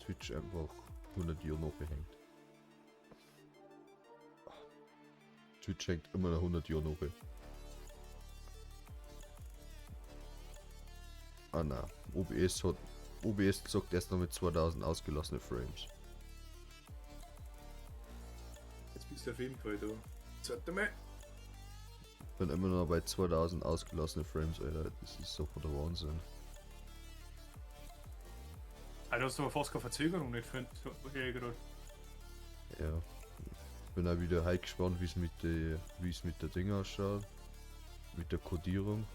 Twitch einfach 100 Jahre nachhängt. Twitch hängt immer noch 100 Jahre nach. Ah na, OBS sagt erst noch mit 2000 ausgelassene Frames. Jetzt bist du auf jeden Fall da. Warte mal. Bin immer noch bei 2000 ausgelassene Frames, Alter. Das ist so der Wahnsinn. Alter, hast du aber fast keine Verzögerung nicht gefunden, gerade. Ja. Bin auch wieder halt gespannt, wie es mit der Ding ausschaut. Mit der Codierung.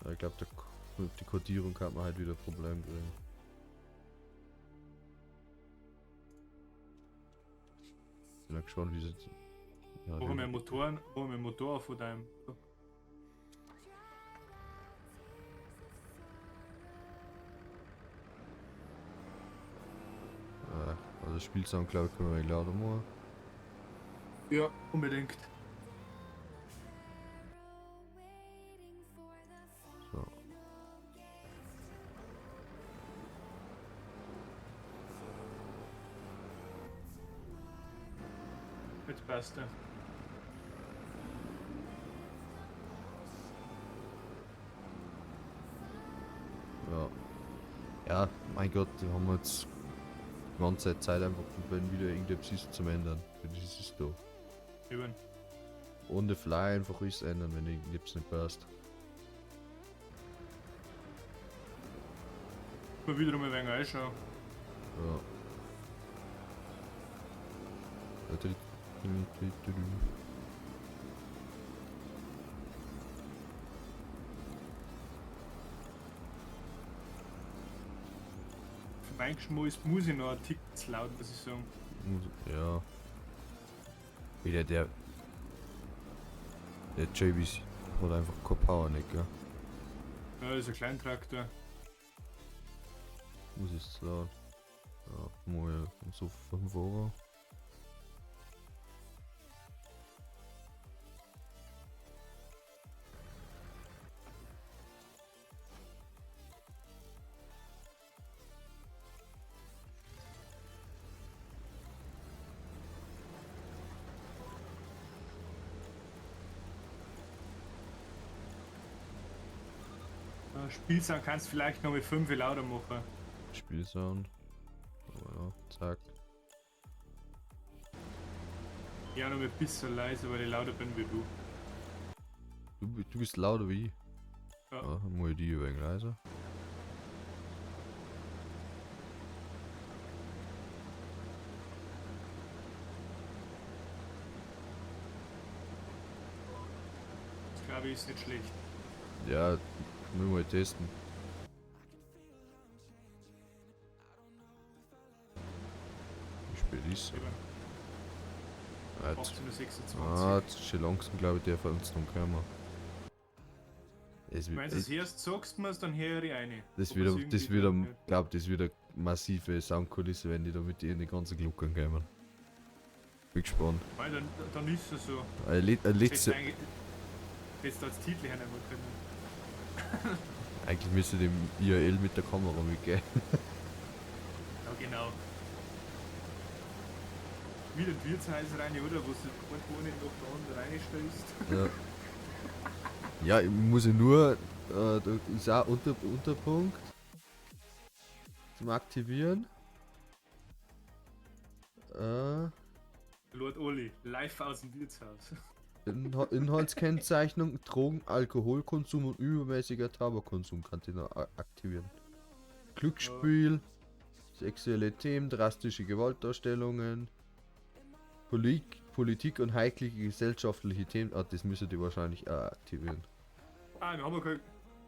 Ja, ich glaube, die Codierung kann man halt wieder ein Problem kriegen. Bin auch gespannt, wie sie. Ja, Wo haben wir Motor von deinem. also Spielsound, glaube ich, können wir lauter machen. Ja, unbedingt. So. Jetzt passt er. Ja. Ja, mein Gott, die haben jetzt die ganze Zeit einfach probieren, wieder irgendetwas zum ändern. Für das ist da. Eben. On the fly einfach ist ändern, wenn irgendetwas nicht passt. Mal wieder mal ein wenig einschauen. Ja. Für meinen Geschmack muss ich noch ein Tick zu laut, muss ich sagen. Ja. Wieder der JBC hat einfach keine Power nicht, gell? Ja, das ist ein Kleintraktor. Muss ich zu laut. Ja, mal so 5 Euro. Spielsound kannst du vielleicht noch mit 5 lauter machen. Spielsound. Aber ja, zack. Ja, noch ein bisschen leiser, weil ich lauter bin wie du. Du bist lauter wie ich. Ja. Ja, muss ich die ein wenig leiser. Das glaube ich ist nicht schlecht. Ja, müssen wir mal testen. Wie spät ist es? Eben. Ah, jetzt 18:26. jetzt ist schon langsam, glaube ich, der von uns noch kommen. Es Wenn du es hörst, sagst du mir es, dann höre ich eine. das wird eine massive Soundkulisse, wenn die da mit in die ganzen Glocken kommen. Bin gespannt. Weil dann ist es so. Letzte, Jetzt als Titel hernehmen können. eigentlich müsste dem IRL mit der Kamera mitgehen. Ja, genau. Wie den Wirtshaus rein, oder? Wo du ein Bohnen nach der anderen reinstößt. Ja, ich muss nur, da ist auch Unterpunkt zum Aktivieren. Lord Oli, live aus dem Wirtshaus. Inhaltskennzeichnung, Drogen, Alkoholkonsum und übermäßiger Tabakkonsum kann den aktivieren. Glücksspiel, sexuelle Themen, drastische Gewaltdarstellungen, Politik und heikle gesellschaftliche Themen. Das müsstet ihr wahrscheinlich auch aktivieren. Wir haben ja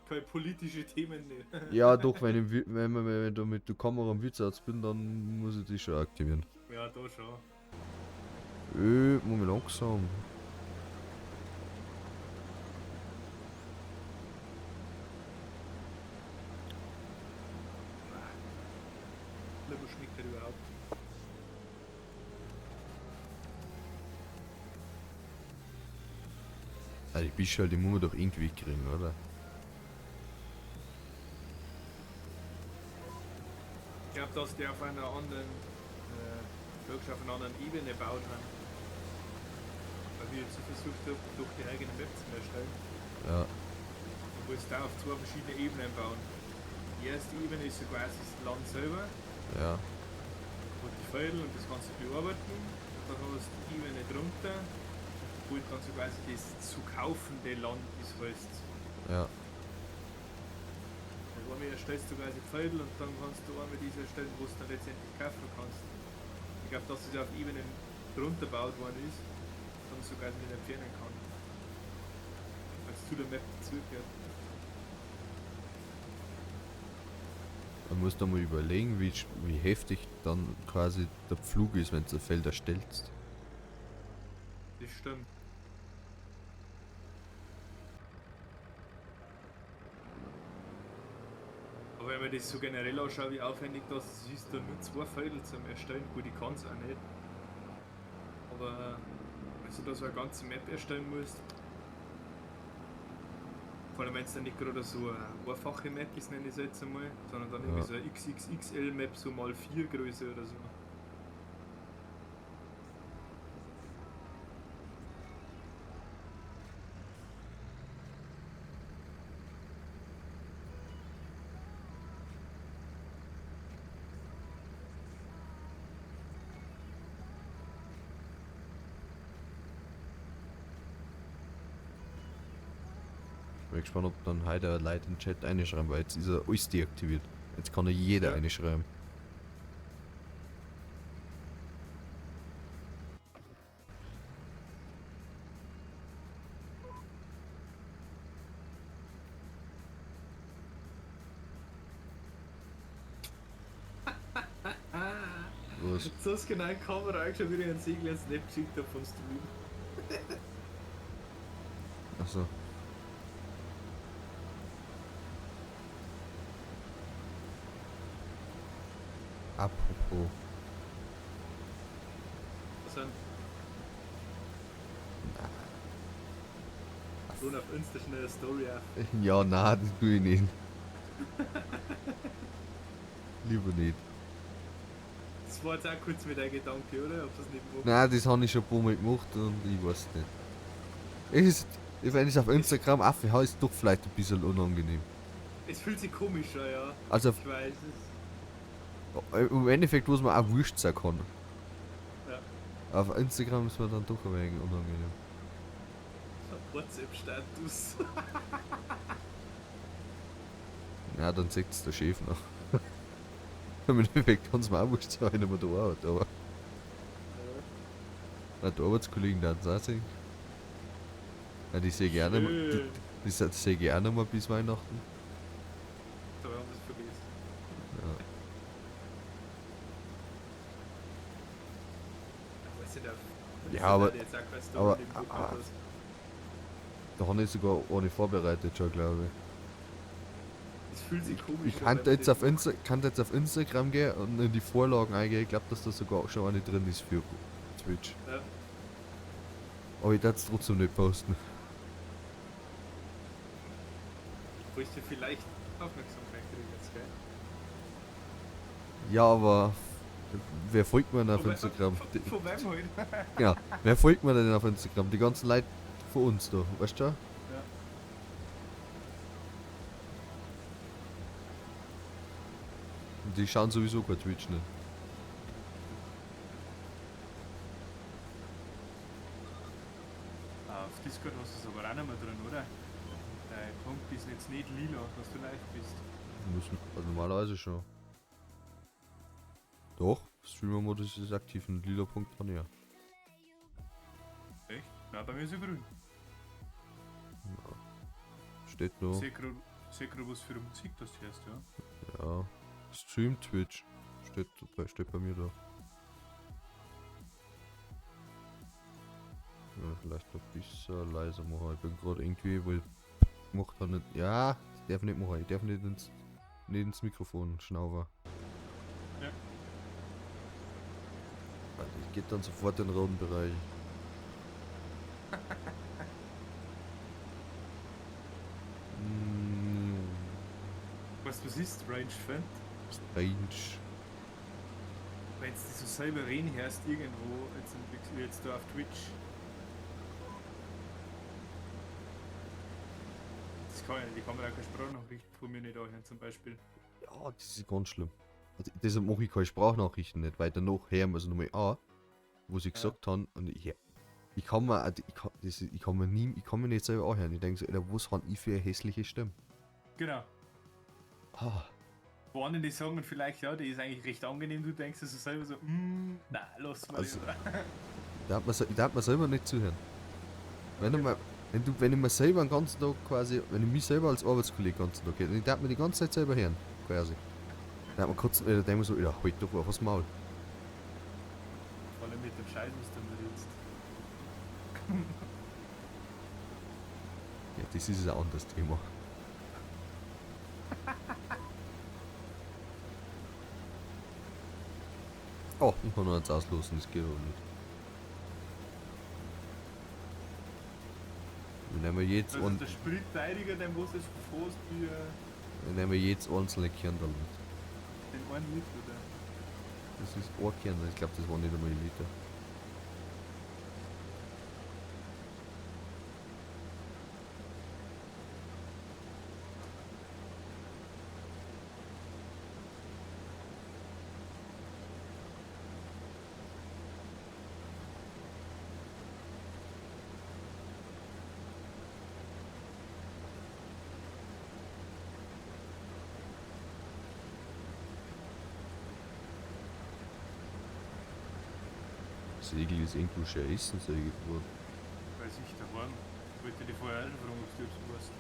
keine politische Themen nicht. Ja, doch, wenn du mit der Kamera am Wirtshaus bin, dann muss ich die schon aktivieren. Ja, da schon. Muss ich langsam. Was schmeckt das überhaupt? Die Bischof, die muss man doch irgendwie kriegen, oder? glaube, dass die auf einer anderen, wirklich auf einer anderen Ebene baut haben. Weil wir jetzt so versucht haben, durch die eigene Map zu erstellen. Ja, Du musst da auf zwei verschiedene Ebenen bauen. Die erste Ebene ist so quasi das Land selber, ja, wo die Felder und das kannst du bearbeiten. Und dann hast du die Ebene drunter, wo dann so quasi das zu kaufende Land ist, heißt. ja. Also einmal erstellst du quasi Felder und dann kannst du einmal diese erstellen, wo du dann letztendlich kaufen kannst. Ich glaube, dass das auf Ebenen drunter gebaut worden ist, dann so quasi nicht entfernen kann. Weil es zu der Map dazugehört. Man muss da mal überlegen, wie heftig dann quasi der Pflug ist, wenn du ein Feld erstellst. Das stimmt. Aber wenn man das so generell anschaut, wie aufwendig das ist, da nur zwei Felder zum Erstellen. Gut, ich kann es auch nicht. Aber wenn du da so eine ganze Map erstellen musst, vor allem wenn es dann nicht gerade so eine einfache Map ist, nenne ich es jetzt einmal, sondern dann irgendwie Ja. so eine XXXL Map, so mal 4 Größe oder so. Ich bin gespannt, ob dann heute Leute in den Chat einschreiben, weil jetzt ist er alles deaktiviert. Jetzt kann ja jeder Ja. einschreiben. Was? So ist genau in Kamera angeschaut, wie ich einen Segel ins Snap geschickt habe von Stream. Achso. Apropos. Was sind? Run auf Insta schnell eine Story auf. Ja, na, das tue ich nicht. Lieber nicht. Das war jetzt auch kurz mit deinem Gedanke, oder? Ob das nicht macht. Nein, das habe ich schon ein paar Mal gemacht und ich weiß nicht. Es ist, wenn ich es auf Instagram aufhöre, ist es doch vielleicht ein bisschen unangenehm. Es fühlt sich komisch an, ja. Also Ich weiß es. im Endeffekt, was man auch wurscht sein kann. Ja. Auf Instagram ist man dann doch ein wenig unangenehm. WhatsApp-Status. Ja, dann sagt es der Chef noch. Im Endeffekt kann es mir auch wurscht sein, wenn man da arbeitet, aber ja, die Arbeitskollegen werden es auch sehen. Ja, die sehe ich gerne mal, Schön. die sehe ich gerne mal bis Weihnachten. Da haben wir es vergessen. Ja. Ich weiß nicht, auf Ja, aber- jetzt auch keine Story aber- im Podcast hast. Da habe ich sogar ohne vorbereitet schon, glaube ich. Es fühlt sich komisch Ich an, kann wenn man jetzt, auf Instagram gehen und in die Vorlagen eingehen. Ich glaube, dass da sogar schon eine drin ist für Twitch. Ja. Aber ich darf es trotzdem nicht posten. Wo ich dir vielleicht Aufmerksamkeit kriege jetzt, gell? Ja, aber wer folgt mir denn auf Von we- Instagram? Von wem halt? Ja, wer folgt mir denn auf Instagram? Die ganzen Leute von uns da, weißt du? Ja. Und die schauen sowieso kein Twitch nicht. Auf Discord hast du es aber auch nicht mehr drin, oder? Dein Punkt ist jetzt nicht lila, dass du live bist. Müssen, also normalerweise schon. Doch, Streamer-Modus ist aktiv und lila Punkt kann ja. Echt? Nein, bei mir ist er grün. Steht da. Seh grad, was für eine Musik das du hörst, ja? Ja. Stream Twitch. Steht bei mir da. Ja, vielleicht noch ein bisschen leiser machen. Ich bin gerade irgendwie, weil ich macht da nicht. Ja, das darf ich nicht machen. Ich darf nicht ins Mikrofon schnaufen. Ja. Warte, ich geh dann sofort in den roten Bereich. Was ist? Range Fan? Strange. wenn du so selber reden hörst irgendwo, jetzt da auf Twitch, das kann ja nicht, die kann man auch keine Sprachnachrichten von mir nicht anhören zum Beispiel. Ja, das ist ganz schlimm. Also, deshalb mache ich keine Sprachnachrichten nicht, weil danach hören wir es nochmal an, was ich gesagt habe. Und ich kann mir, ich kann mir nicht selber anhören. Ich denke so, Alter, was habe ich für eine hässliche Stimme? Genau. Ah, Wo andere die sagen vielleicht, ja, die ist eigentlich recht angenehm, du denkst dir so selber so, na, lass mal Also- lieber. ich darf mir selber nicht zuhören. Wenn ich mir selber den ganzen Tag quasi, wenn ich mich selber als Arbeitskollege den ganzen Tag hätte, und ich darf mir die ganze Zeit selber hören, quasi. Dann hat man kurz, dann denkt man so, ja, halt doch einfach das Maul. Vor allem mit dem Scheiß, was du da willst. Ja, das ist ein anderes Thema. Oh, ich kann noch eins auslosen, das geht aber nicht. Wir nehmen jetzt, Also der Spritteiliger, der muss es fast wie jetzt einzelne Kernel mit. den 1 Liter. Der. Das ist ein Kernel, ich glaube, das waren nicht einmal ein Liter. Segel ist irgendwo schon essen, sag ich vor. Weiß ich, daheim. Ich wollte dich vorher auch schon fragen, ob du das weißt.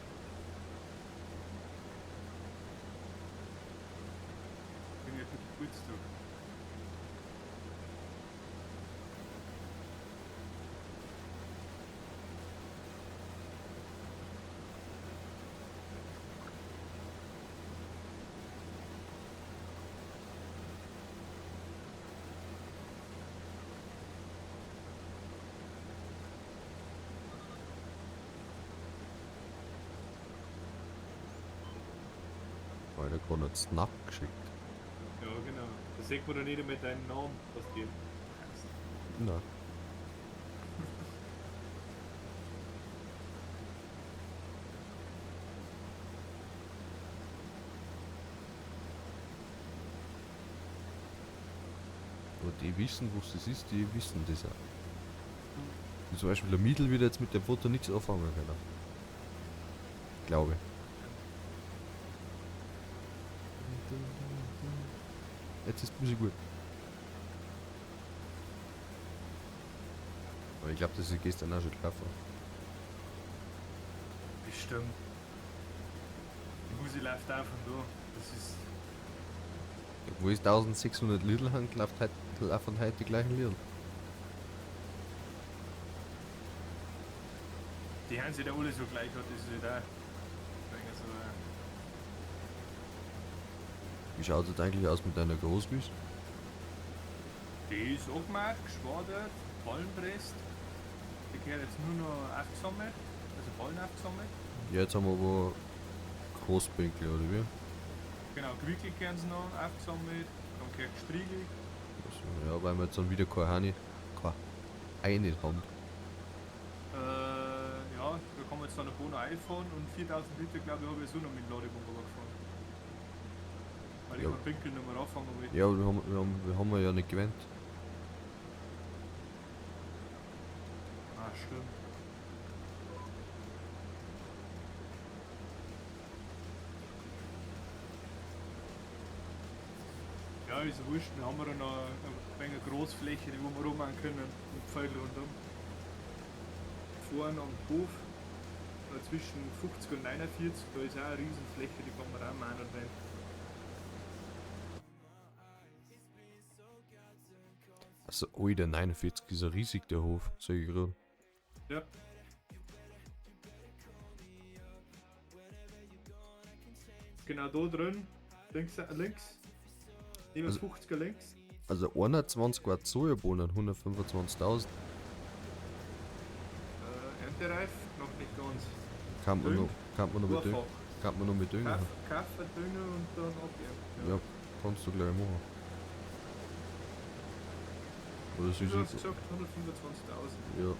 Ich bin ja für Geburtstag. Weil der gerade einen Snap geschickt. Ja, genau. Da sieht man doch nicht einmal deinen Namen, was dir. Nein. Aber die wissen, was das ist, die wissen das auch. Wie zum Beispiel der Miedl wird jetzt mit dem Foto nichts anfangen können. Glaube. Jetzt ist Musik gut. Aber ich glaube, das ist gestern auch schon gelaufen. Bestimmt. Die Musik läuft auch von da. Das ist. Wo ist 1600 Lidl haben, laufen heute die gleichen Lieder. Die haben sich da alle so gleich hat, das ist halt auch. So, Wie schaut es eigentlich aus mit deiner Großwüste? die ist angemacht, geschwadert, Ballen presst. Die gehört jetzt nur noch aufgesammelt, also Ballen aufgesammelt. Ja, jetzt haben wir aber Großbänkle, oder wie? Genau, gewickelt werden sie noch, aufgesammelt, dann gehört gestriegelt. Also, ja, weil wir jetzt dann wieder keine Einheit haben. Ja, da kann man jetzt dann ein paar noch einfahren und 4000 Liter, glaube ich, habe ich so noch mit dem Ladebomber gefahren. Weil Ja. ich mein Pinkel nicht mehr anfangen will. Ja, aber wir haben ja nicht gewählt. Ah, stimmt. Ja, ist wurscht, dann haben wir dann noch eine Menge Großfläche, die wo wir rummachen können und Pfeil rundum. Vorne am Hof, zwischen 50 und 49, da ist auch eine Riesenfläche, die kann man auch machen und wenn. Also, ui, der 49 ist ja riesig, der Hof, sag ich gerade. Ja. Genau da drin, links, neben Also- 50er links. Also 21 Grad Sojabohnen, 125.000. Erntereif, noch nicht ganz. Kann man Düngt, noch mit Düngen. Urfach. Kann man noch mit Düngen. Kaffee, Dünger und dann abgeben. Ja, kannst du gleich machen. Oder Wie süß. viel hast du gesagt? 125.000. Ja.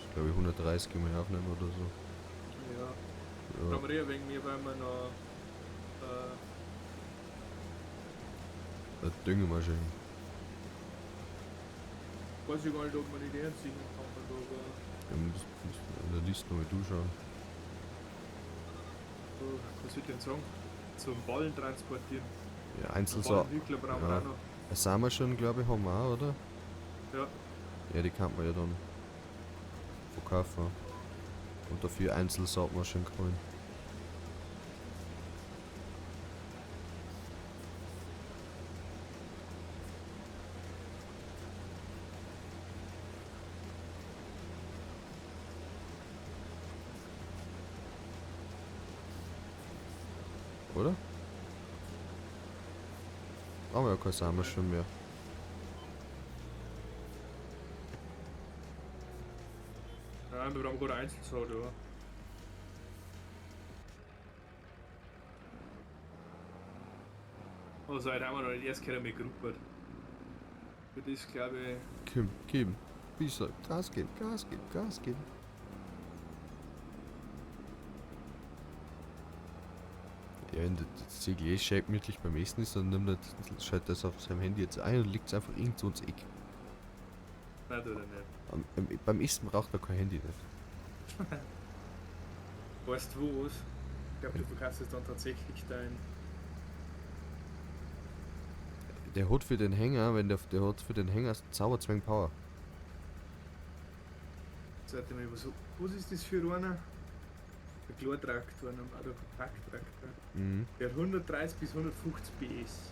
Ich glaube 130 können wir aufnehmen oder so. Ja. Ja. Haben wir eher wegen mir, weil wir noch Eine Düngemaschine. weiß ich gar nicht, ob man die ziehen kann, aber Ja, muss in der Liste noch mal durchschauen. was soll ich denn sagen? Zum Ballen transportieren. Ja, Einen Einzelsachen. Ballenwickler brauchen wir Ja. auch noch. Das sind wir schon, glaube ich, haben wir auch, oder? Ja. Ja, die kann man ja dann verkaufen. Und dafür Einzelsaatmaschinen holen. Oder? Haben wir ja keine Samenmaschine mehr. Ja, wir brauchen gerade Einzelsaat, ja. Also heute haben wir noch nicht erst gehört mit Gruppe. Für das glaube ich. Kim, Kim. Bisschen. Gas geben, Gas geben, Gas geben. Ja, wenn das Segel eh schön gemütlich beim Essen ist, dann nimmt er, schaltet das auf seinem Handy jetzt ein und legt es einfach irgendwo ins Eck. Nein, tut er nicht. Beim Essen braucht er kein Handy nicht. Weißt du wo was? Ich glaube, du verkaufst jetzt dann tatsächlich dein. Der hat für den Hänger, wenn der hat für den Hänger Zauberzwang Power. Sollte mal was ist das für einer? Ein Klartraktor, ein Kompakttraktor. Mhm. Der hat 130 bis 150 PS.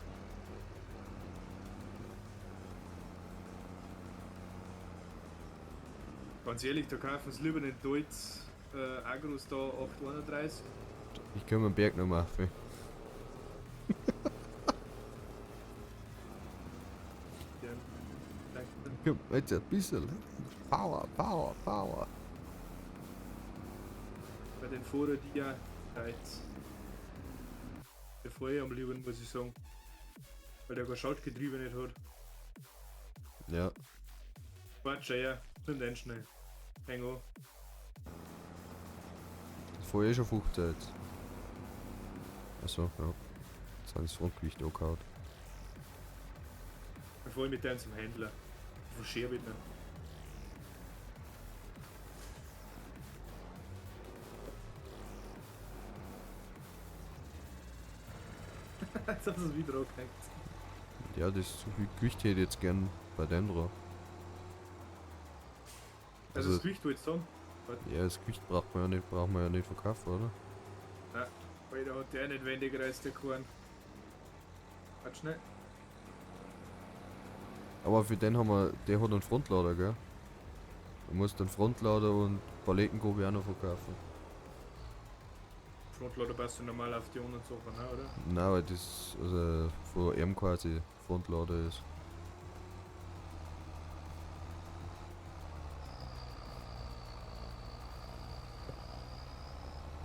Ganz ehrlich, da kaufen sie lieber den Deutz Agros da 831. Ich kann mir den Berg noch machen. Der Komm, jetzt ein bisschen. Power, Power, Power. bei den Fahrer, die ja Reiz. Der Feuer am lieben, muss ich sagen. Weil der kein Schaltgetriebe nicht hat. Ja. Warte schon, ja. Nimm den schnell. Häng an. Vorher schon 15 jetzt. Achso, ja. Jetzt habe ich das Frontgewicht angehauen. Dann fahr ich mit dem zum Händler. Verschere bitte. Jetzt hast du es wieder angehängt. Ja, das so viel Gewicht hätte ich jetzt gern bei dem drauf. Also das Gewicht wolltest du sagen? Ja, das Gewicht braucht man ja nicht verkaufen, oder? Nein, weil da hat der nicht weniger als der Korn. Warte schnell. Aber für den haben wir, der hat einen Frontlader, gell? Du musst den Frontlader und Palettengrube auch noch verkaufen. Frontlader passt du normal auf die anderen Sachen, ne, oder? Nein, weil das also von ihm quasi Frontlader ist.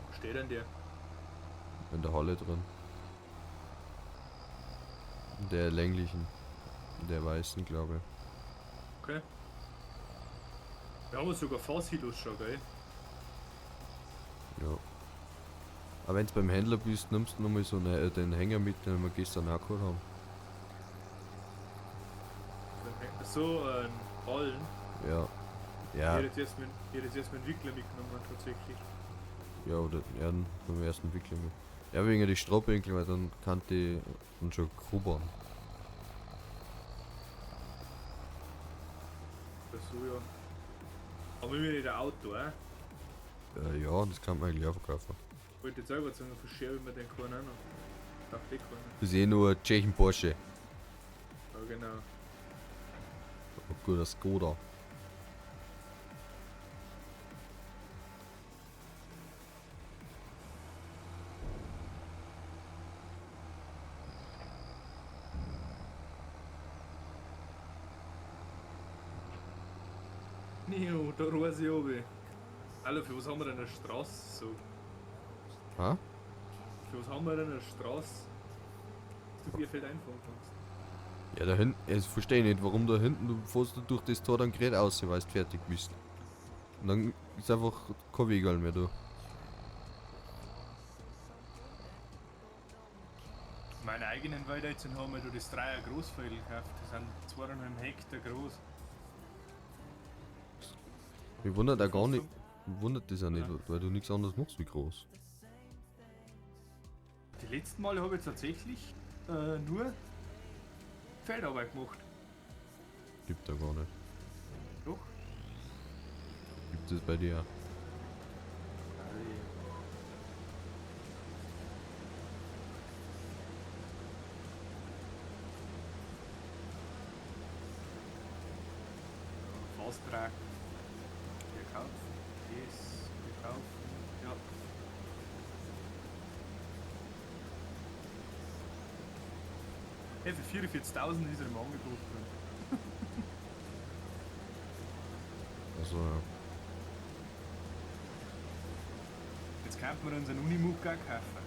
Wo steht denn der? In der Halle drin. In der länglichen. In der weißen, glaube ich. Okay. Wir haben uns sogar Fahrsilos schon, gell? Ja. Aber wenn du beim Händler bist, nimmst du nochmal so den Hänger mit, den wir gestern auch geholt haben. So ein Ballen. Ja. Ich Ja, hätte jetzt erst meinen Wickler mitgenommen, tatsächlich. ja, oder ja, dann beim ersten Wickler mit. Ja, wegen die Strohbänkel, weil dann kann die dann schon grubbern. Oder so, ja. Aber wir nicht ein Auto, Ja, das kann man eigentlich auch verkaufen. Ich wollte jetzt selber sagen, verscherben wir den Korn auch noch. Darf die Korn. Das ist eh nur Tschechen Porsche. Ja, genau. Ein guter Skoda. Nio, da raus ich oben. Alter, für was haben wir denn eine Straße so? Ha? Für was haben wir denn eine Straße? Dass du Bierfeld einfahren kannst. Ja, da hinten, ich verstehe nicht, warum da hinten, du fährst du durch das Tor dann gerade aus, weil du fertig bist. Und dann ist einfach kein Wegal mehr da. Meine eigenen Wälder jetzt haben wir da das 3er Großfeld gekauft. Das sind 2,5 Hektar groß. Mich wundert auch gar Fast nicht, so- mich wundert das auch nicht, Ja. weil du nichts anderes machst wie groß. Die letzten Male habe ich tatsächlich nur Feldarbeit gemacht. Gibt da gar nicht. Doch. Gibt es bei dir auch. Fasttrack. Wir kaufen. Das. Wir kaufen. Ja. Hey, für 44.000 ist er im Angebot drin. Also, ja. Jetzt könnten wir uns einen Unimog auch kaufen.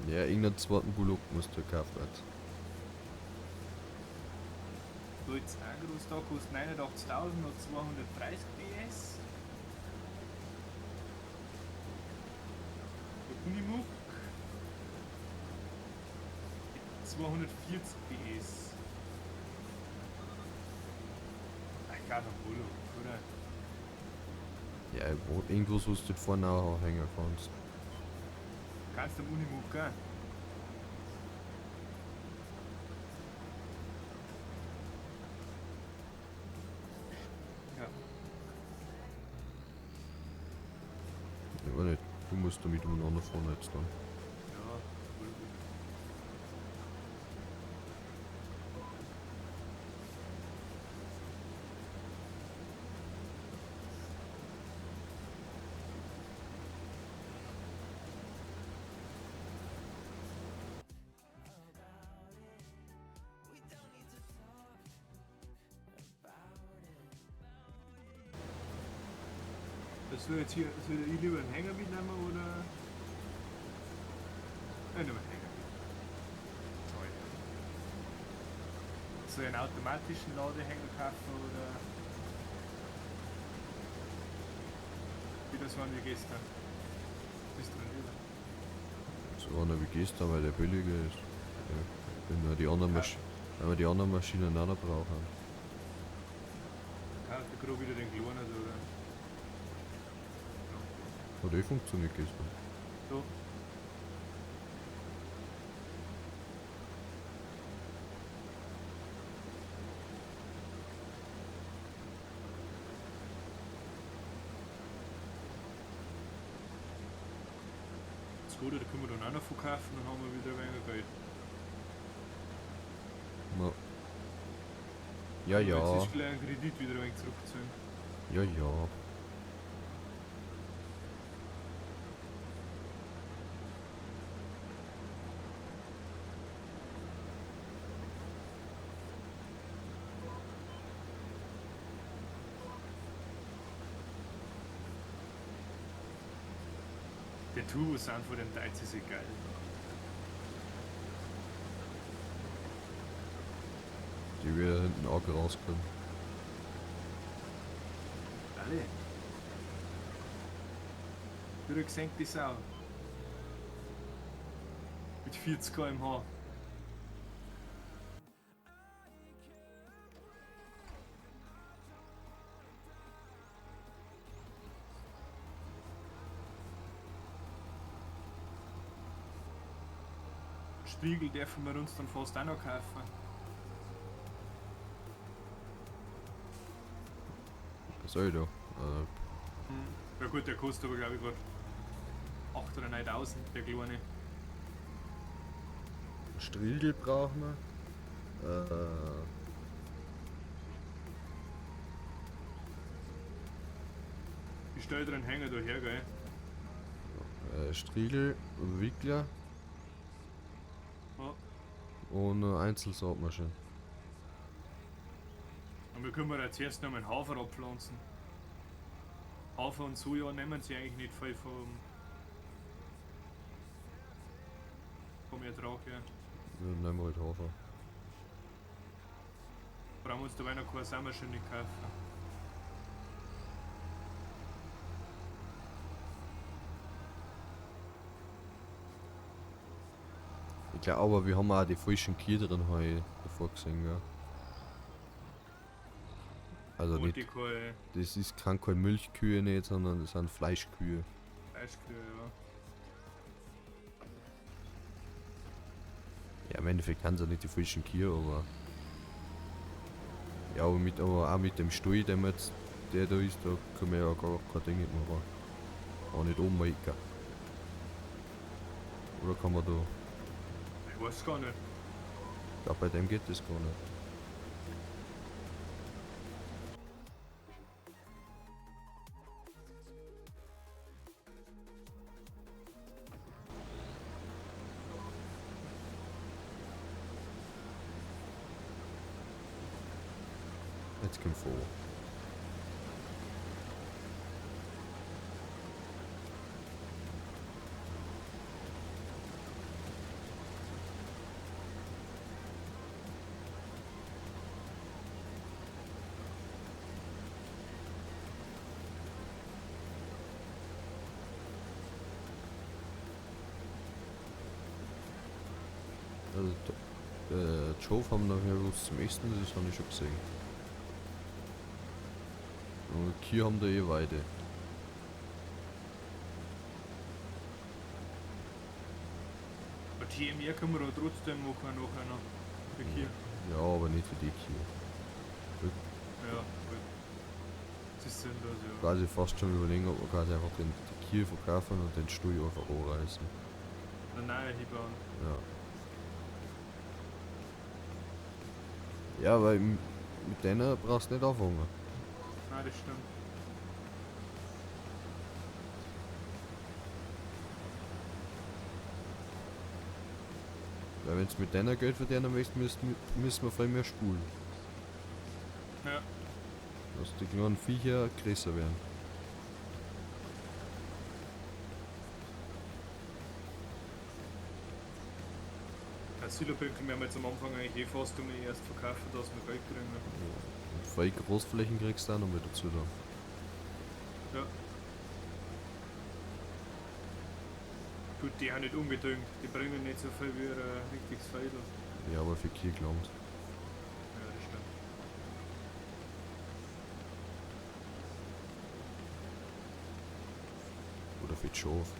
Ja, irgendeinen zweiten Bullock musst du kaufen jetzt. Deutz Agros da kostet 89.000 und 230 PS. Der Unimog 240 PS. Ich glaube ein Bullock, oder? Ja, irgendwas, was du vorne auch hängen kannst. Kannst du am Unimog gehen? Ja. Ich weiß nicht, du musst damit umeinander fahren jetzt dann. Ja, voll gut. Soll jetzt hier, soll ich lieber einen Hänger mitnehmen oder? Nehmen wir einen Hänger mit. Toll. Soll ich einen automatischen Ladehänger kaufen oder? Wie das waren wie gestern. Bist du lieber? So einer wie gestern, weil der billiger ist. Ja. Wenn wir die anderen, wenn wir die anderen Maschinen auch noch brauchen. Kauft der grob wieder den kleinen oder? Hat eh funktioniert gestern. So. Das Gute, da können wir dann auch noch verkaufen, dann haben wir wieder weniger Geld. Na. Ja, Jetzt ja. ist gleich ein Kredit wieder ein wenig zurückzahlen. Ja, ja. Der Turbo-Sound von dem Deutsch ist egal. Die wieder hinten auch rauskommen. Alle. Wieder gesenkte Sau. Mit 40 km/h. Spiegel dürfen wir uns dann fast auch noch kaufen. Was soll ich da? Ja gut, der kostet aber glaube ich gerade 8.000 oder 9.000, der kleine. Striegel brauchen wir. Ich stelle dir einen Hänger daher, gell? Striegel, Wickler Ja. und eine Einzelsaatmaschine. Und wir können jetzt erst noch mal einen Hafer abpflanzen. Hafer und Soja nehmen sie eigentlich nicht viel vom Ertrag her. Wir nehmen halt Hafer. brauchen wir uns dabei noch keine Sommerschöne kaufen. Ich glaube aber, wir haben auch die falschen Kühe drin heute davor gesehen, ja. Also Und nicht, die keine das ist keine Milchkühe nicht, sondern das sind Fleischkühe. Fleischkühe, ja. Ja, im Endeffekt haben sie nicht die falschen Kühe, aber... Ja, aber auch mit dem Stall, der da ist, da können wir ja gar kein Ding nicht machen. Auch nicht ummelken. Oder kann man da... Ich weiß gar nicht. Ich glaube, bei dem geht das gar nicht. Jetzt kommt vor. Also, Joe haben nachher was zum Essen, das habe ich schon gesehen. Und die Kühe haben da eh Weide. Aber TMR können wir auch trotzdem machen nachher noch. Für hier. Ja, aber nicht für die Kühe. Ja, gut. Das ist sinnlos, ja. Quasi fast schon überlegen, ob wir quasi einfach die Kühe verkaufen und den Stall einfach anreißen. Eine neue hinbauen. Ja. Ja, weil mit denen brauchst du nicht anfangen. Nein, das stimmt. Weil wenn du mit denen Geld verdienen möchtest, müssen wir viel mehr spulen. Ja. Dass die kleinen Viecher größer werden. Als Silopökel werden wir jetzt am Anfang eigentlich eh fast erst verkaufen, dass wir Geld kriegen. Und viel Großflächen kriegst du auch noch mit dazu dann. Ja. Gut, die haben nicht ungedüngt. Die bringen nicht so viel wie ein richtiges Feitel. Ja, aber für Kühe gelangt. Ja, das stimmt. Oder für die Schafe.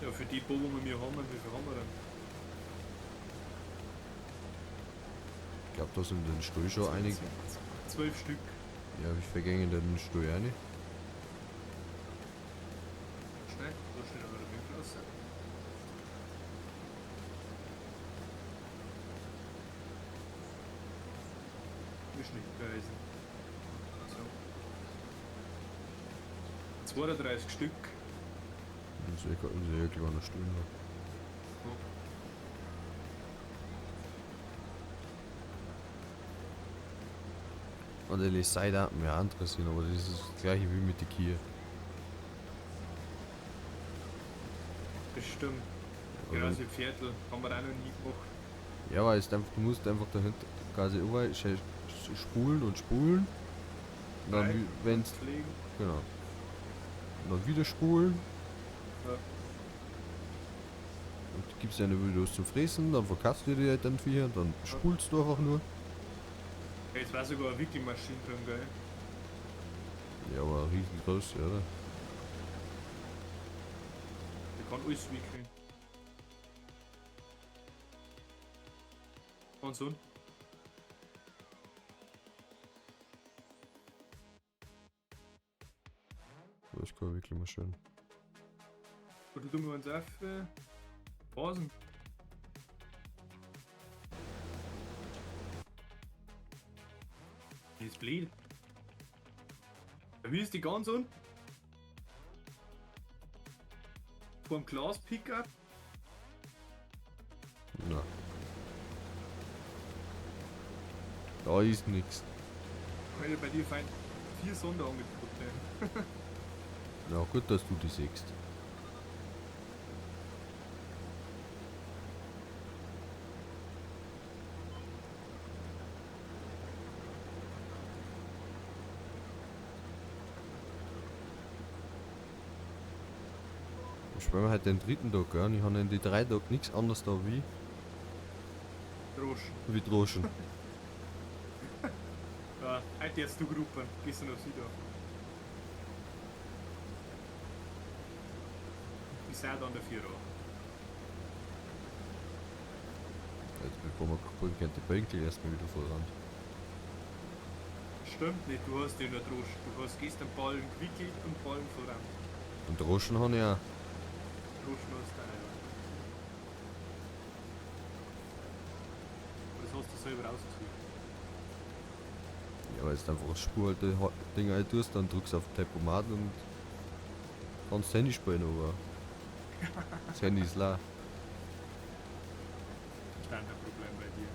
Ja, für die Bullen, die wir haben, wie viel haben wir denn? Ich glaube, da sind in den Stall schon einige. 12 Stück. Ja, wie viel gehen in den Stall rein? Schnell, so schnell aber der Winkel aus. Ist nicht gewesen. So. 32 Stück. Das ist ein sehr kleiner Stall. Ne? Und die Seite hat mir andere sind, aber das ist das gleiche wie mit den Kühen. Bestimmt. Oder- Genauso wie Viertel. Haben wir auch noch nie gemacht. Ja, weil es einfach, du musst einfach dahinter quasi überall spulen und spulen. Und dann, Rein, wenn's, pflegen. genau. Und dann wieder spulen. Ja. Und gibst dir eine wieder was zum Fressen, dann verkaufst du dir dann Viecher, dann spulst du einfach nur. Ja, jetzt war sogar eine Wickelmaschine drin, gell? Ja, aber riesengroß, oder? Die kann alles wickeln. Und so. Das ist wirklich mal schön. Oder tun wir uns auf Basen. Die ist blöd. Wie ist die ganz unten? Vom Glas-Pickup. Na. Da ist nix. Weil bei dir fein 4 Sonderangebote. Na gut, dass du die siehst. spielen wir heute den dritten Tag, gell? Und ich habe in die 3 Tage nichts anderes da Droschen. wie Droschen. Ja, heute jetzt du Gruppen, gehst du noch wieder. Ich sei dann dafür auch. Jetzt bevor wir kaputt gehen, die Bänke erstmal wieder voran. Stimmt nicht, du hast ja nur Droschen. Du hast gestern Ballen gewickelt und Ballen voran. Und Droschen habe ich auch. Droschen hast du auch nicht. Aber das hast du selber ausgesucht. Ja, weil jetzt einfach das Spuralte Ding ein tust, dann drückst du auf Tempomat und kannst Handy spielen, aber das Handy ist leer. Standardproblem bei dir.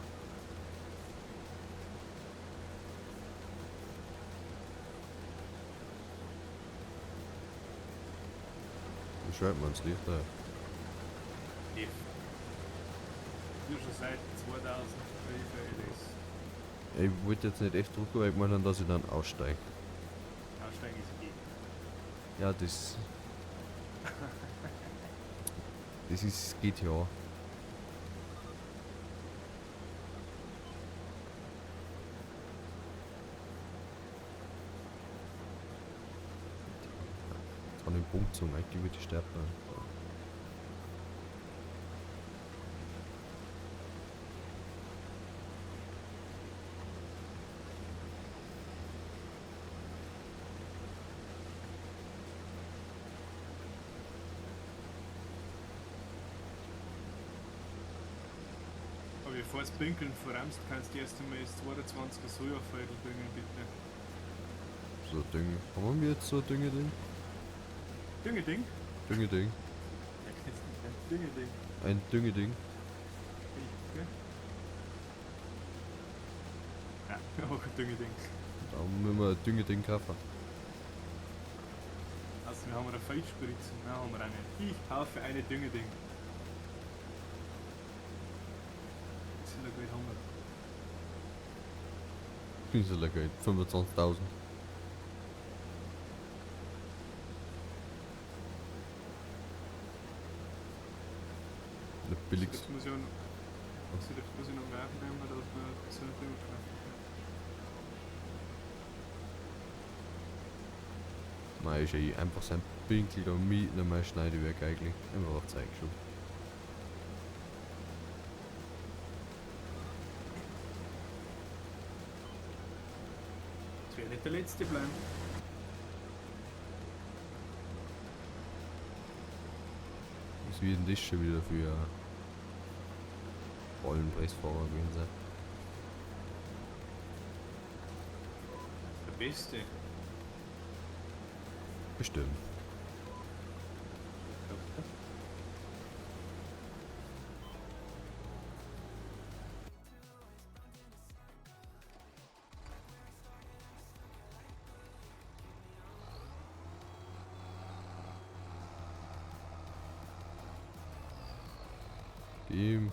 Wie schreibt man es Licht da? F. Du schon seit 2012 LS. Ich wollte jetzt nicht echt drücken, weil ich meine, dass ich dann aussteige. Aussteigen ist geht. Ja, das. Das ist GTA. An den Punkt zum eigentlich wird die sterben. Aber bevor es Pinkeln verramst, kannst du erst einmal das 22er Sojafeutel bringen, bitte. So Ding. Haben wir jetzt so Ding? Dünge-Ding? Ding. Ja, kennst du nicht. Dünge-Ding. Ein Ding. Okay. Ja, auch ein Dünge-Ding. Da müssen wir ein Ding kaufen. Also, wir haben eine Feldspritze. Nein, haben wir auch nicht. Ich kaufe eine Dünge-Ding. Das sind ja gleich Hammer. Wie soll er gehen? 25.000. Der billigste. Das muss ich auch noch, das muss ich noch nachnehmen, dass man so ein Ding kaufen kann. Nein, ist ja einfach sein Pinkel da mit einem Schneidewerk eigentlich. Immer auf Zeug schon. Das wäre nicht der letzte bleiben. Was wird denn das schon wieder für Ballenpressfahrer gewesen sein? Der Beste. Bestimmt.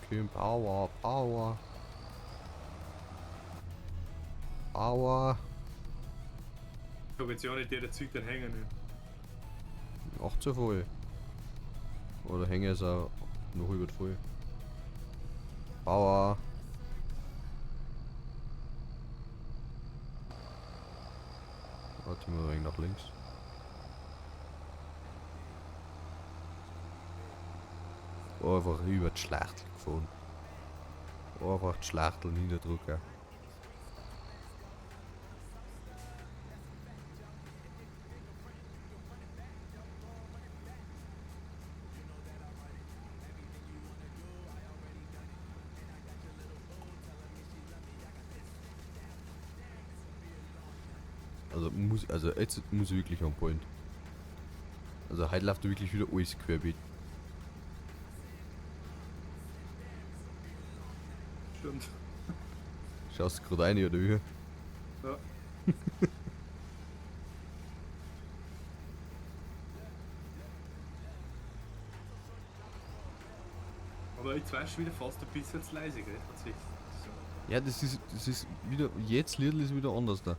Kim, Power. Ich habe jetzt ja nicht der Zeug dann hängen. Nicht. 18 voll. Oder hänge es auch noch über voll. Power. Warte mal ein wenig nach links. Einfach über die Schlachtel gefahren. Einfach die Schlachtel niederdrücken. Also jetzt muss ich wirklich on point. Also heute läuft wirklich wieder alles querbeet. Stimmt. Schaust du gerade rein oder wie? Ja. Aber jetzt weißt du wieder fast ein bisschen zu leise, gell? Tatsächlich. So. Ja, das ist wieder. Jetzt Lidl ist wieder anders da.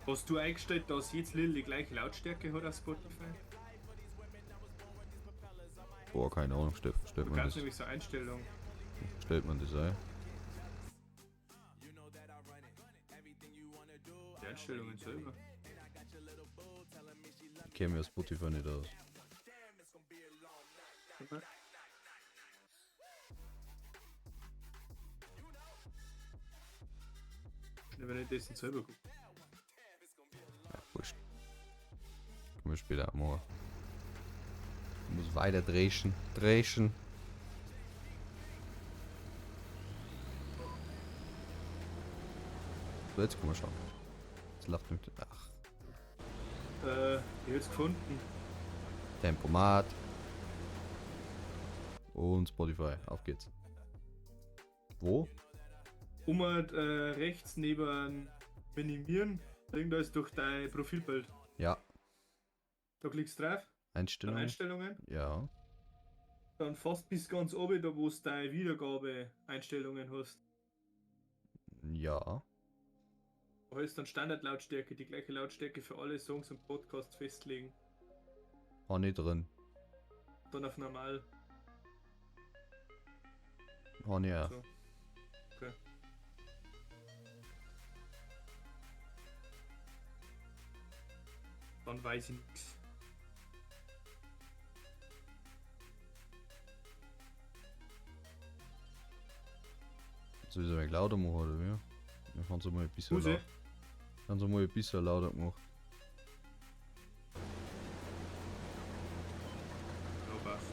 Hast du eingestellt, dass jetzt Lil die gleiche Lautstärke hat auf Spotify? Boah, keine Ahnung, stellt Du man kannst das, nämlich so Einstellungen. stellt man das ein? Die Einstellungen selber. Ich kenne mir Spotify nicht aus. Okay. Ja, wenn ich das dann selber gucke. Ja, wurscht. Können wir später auch machen. Ich muss weiter dreschen. Dreschen. So, jetzt können wir schauen. Jetzt lacht mich. Ach, Ich hab's gefunden. Tempomat. Und Spotify. Auf geht's. Wo? Rechts neben Minimieren. Da ist durch dein Profilbild. Ja. Da klickst du drauf. Dann Einstellung. Einstellungen. Ja. Dann fast bis ganz oben, da wo du deine Wiedergabe-Einstellungen hast. Ja. Da ist dann Standardlautstärke, die gleiche Lautstärke für alle Songs und Podcasts festlegen. War nicht drin. Dann auf normal. War nicht. Ja. So. Okay. Dann weiß ich nichts. Soll ich es ein wenig lauter machen oder wie? Dann kann sie mal ein bisschen Muss ich? lauter. Kann sie mal ein bisschen lauter machen. Ja, passt.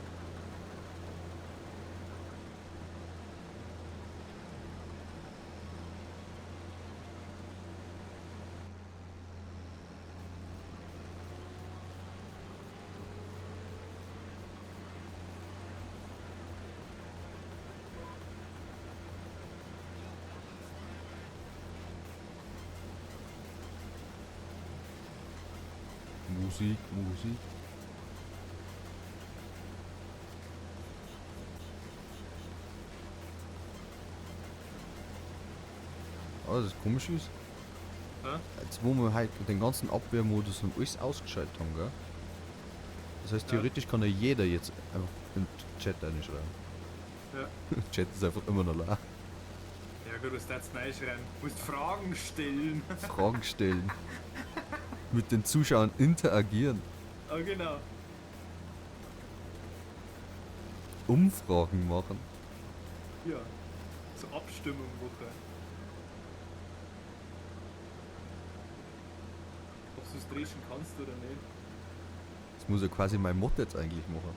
Musik, Musik. Aber das komisch ist, Ja? jetzt wo wir halt den ganzen Abwehrmodus und alles ausgeschaltet haben, gell? Das heißt, Ja. theoretisch kann ja jeder jetzt einfach im Chat reinschreiben. Ja. Chat ist einfach immer noch leer. Ja gut, du darfst reinschreiben. Du musst Fragen stellen. Fragen stellen. Mit den Zuschauern interagieren. Ah, genau. Umfragen machen. Ja. So Abstimmung machen. Ob du es dreschen kannst oder nicht. Das muss ja quasi mein Mod jetzt eigentlich machen.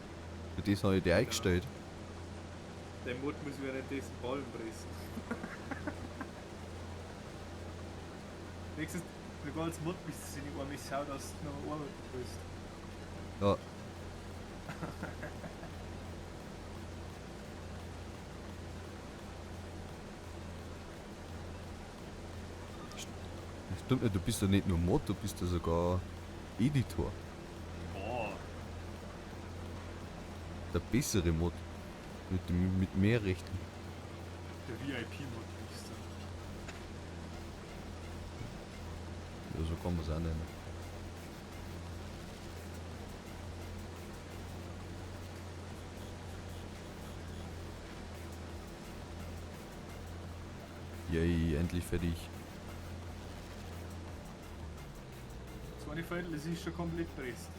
Für das habe ich die eingestellt. Der Mod muss mir nicht diesen Ballen pressen. Nächstes, wenn du als Mod bist, sind die arme Sau, dass du noch arbeiten willst. Ja. Stimmt nicht, du bist ja nicht nur Mod, du bist ja sogar Editor. Boah. Der bessere Mod. Mit mehr Rechten. Der VIP-Mod bist du. Ja, so kann man es auch nennen. Yay, endlich fertig. Das Viertel, das ist schon komplett presst.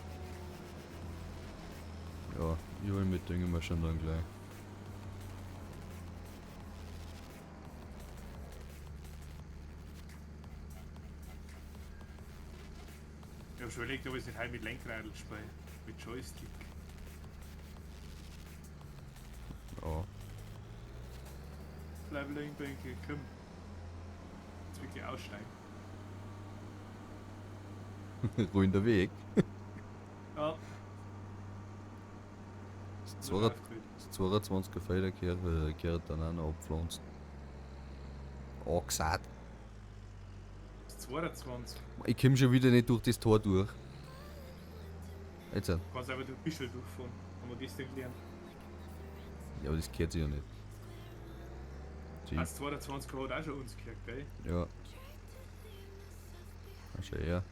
Ja, ich hol mit denken wir schon dann gleich. Ich hab schon überlegt, ob ich es nicht heim mit Lenkradl spiele. Mit Joystick. Ja. Bleib liegen, Bänke, komm. Jetzt wirklich aussteigen. Ruin der Weg. Ja. Das so läuft gut. 22er Felder kehrt dann auch noch abpflanzt. Angesagt. Das 22. Ich komm schon wieder nicht durch das Tor durch. Jetzt. Du kannst einfach durch Bischel durchfahren. Haben wir das denn gelernt? Ja, aber das gehört sich ja nicht. Sie- Das 22 hat auch schon uns gehört, gell? Ja. Na schau her.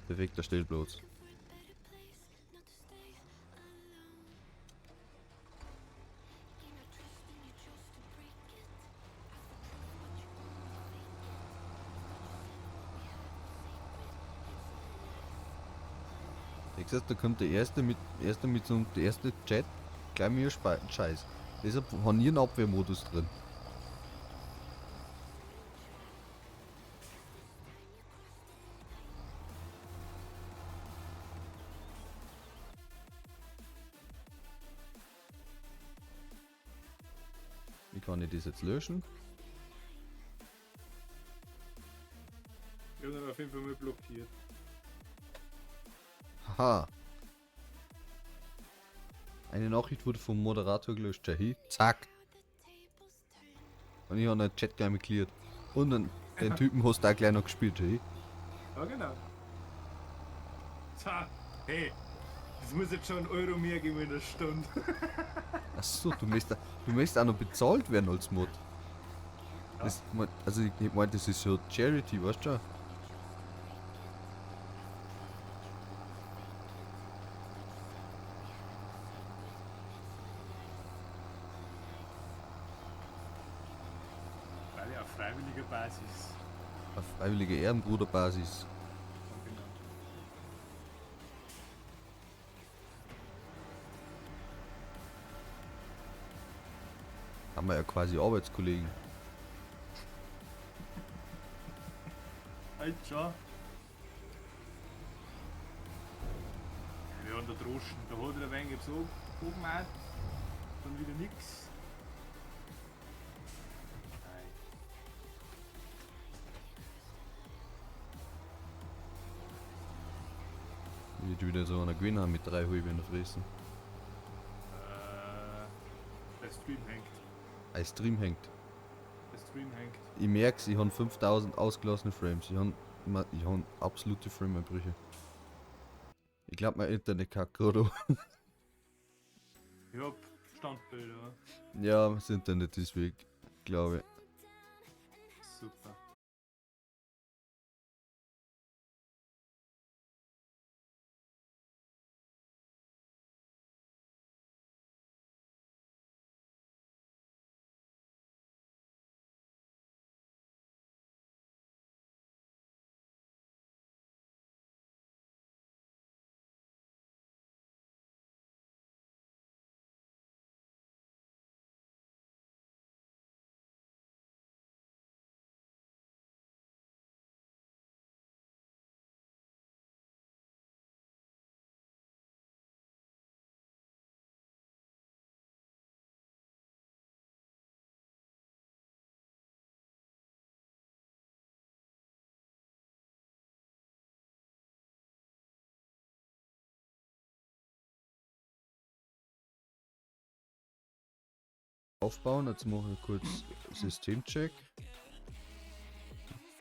Perfekter Stellplatz. Wie gesagt, da kommt der erste mit so einem, der erste Chat gleich mir Scheiß. Deshalb haben wir einen Abwehrmodus drin. Wie kann ich das jetzt löschen? Ich habe dann auf jeden Fall mal blockiert. Haha. Eine Nachricht wurde vom Moderator gelöscht, Jahi. Zack. Und ich habe den Chat gleich mal cleared. Und dann, den Typen hast du auch gleich noch gespielt, Jahi. Ja, genau. Tja, hey, das muss jetzt schon einen Euro mehr geben in der Stunde. Achso, du möchtest auch noch bezahlt werden als Mod. Ja. Das, also ich meine, das ist so Charity, weißt du schon? Weil ja auf freiwilliger Basis. Auf freiwillige Ehrenbruderbasis. Ja, genau. Haben wir ja quasi Arbeitskollegen. Halt schon. Ja, wir haben da Droschen. Da hat er ein wenig so hochgemacht. Dann wieder nix. Nein. Wird wieder so einer gewinnen haben mit 3 Halben in der Fressen. Der Stream hängt. Ein Stream hängt. Der Stream hängt. Ich merk's, ich habe 5000 ausgelassene Frames. Ich habe absolute Frameeinbrüche. Ich glaube, mein Internet kackt gerade. Ich hab Standbilder. Ja, das Internet ist weg, glaube ich. Super. Aufbauen, jetzt mache ich kurz Systemcheck.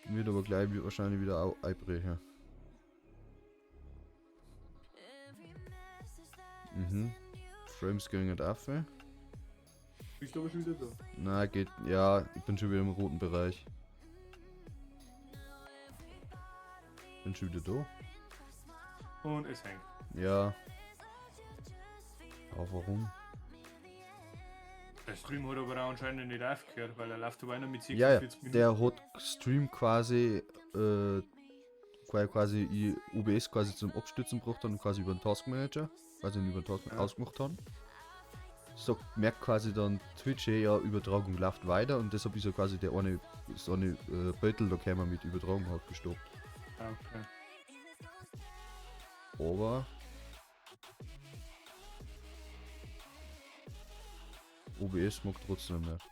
Wird aber gleich wahrscheinlich wieder einbrechen. Mhm. Frames gehen nicht auf. Bist du aber schon wieder da? Na, geht. Ja, ich bin schon wieder im roten Bereich. Bin schon wieder da. Und es hängt. Ja. Aber warum? Der Stream hat aber auch anscheinend nicht aufgehört, weil er läuft aber einer mit Ja, ja. 46 Minuten. Der hat Stream quasi, quasi OBS quasi zum Abstützen gebracht und quasi über den Taskmanager, quasi über den Taskmanager Ja. ausgemacht haben. So merkt quasi dann Twitch, ja, Übertragung läuft weiter und deshalb ist ja quasi der eine, so eine Beutel da käme mit Übertragung hat gestoppt. Ah, okay. Aber OBS mag trotzdem nicht.